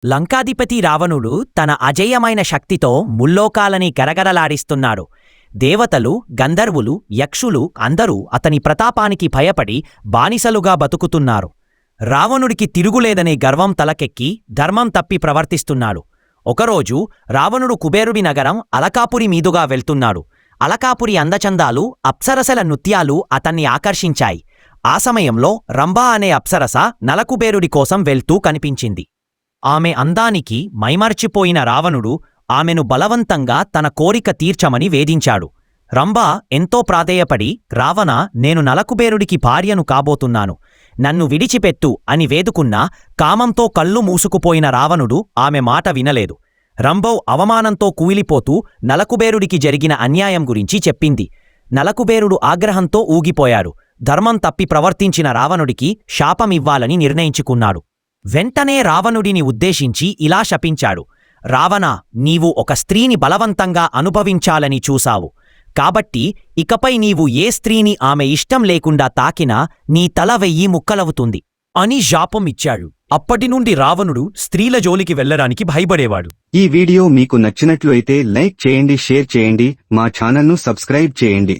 లంకాధిపతి రావణుడు తన అజేయమైన శక్తితో ముల్లోకాలని గరగరలాడిస్తున్నాడు. దేవతలు, గంధర్వులు, యక్షులు అందరూ అతని ప్రతాపానికి భయపడి బానిసలుగా బతుకుతున్నారు. రావణుడికి తిరుగులేదనే గర్వం తలకెక్కి ధర్మం తప్పి ప్రవర్తిస్తున్నాడు. ఒకరోజు రావణుడు కుబేరుడి నగరం అలకాపురి మీదుగా వెళ్తున్నాడు. అలకాపురి అందచందాలు, అప్సరసల నృత్యాలు అతన్ని ఆకర్షించాయి. ఆ సమయంలో రంభా అనే అప్సరస నలకుబేరుడి కోసం వెళ్తూ కనిపించింది. ఆమె అందానికి మైమర్చిపోయిన రావణుడు ఆమెను బలవంతంగా తన కోరిక తీర్చమని వేధించాడు. రంభా ఎంతో ప్రాధేయపడి, రావణా, నేను నలకుబేరుడికి భార్యను కాబోతున్నాను, నన్ను విడిచిపెట్టు అని వేడుకున్నా కామంతో కళ్ళు మూసుకుపోయిన రావణుడు ఆమె మాట వినలేదు. రంభౌ అవమానంతో కూలిపోతూ నలకుబేరుడికి జరిగిన అన్యాయం గురించి చెప్పింది. నలకుబేరుడు ఆగ్రహంతో ఊగిపోయాడు. ధర్మం తప్పి ప్రవర్తించిన రావణుడికి శాపమివ్వాలని నిర్ణయించుకున్నాడు. వెంటనే రావణుడిని ఉద్దేశించి ఇలా శపించాడు: రావణా, నీవు ఒక స్త్రీని బలవంతంగా అనుభవించాలని చూశావు, కాబట్టి ఇకపై నీవు ఏ స్త్రీని ఆమె ఇష్టం లేకుండా తాకినా నీ తల 1000 ముక్కలవుతుంది అని శాపం ఇచ్చాడు. అప్పటినుండి రావణుడు స్త్రీల జోలికి వెళ్లడానికి భయపడేవాడు. ఈ వీడియో మీకు నచ్చినట్లు అయితే లైక్ చేయండి, షేర్ చేయండి, మా ఛానల్ను సబ్స్క్రైబ్ చేయండి.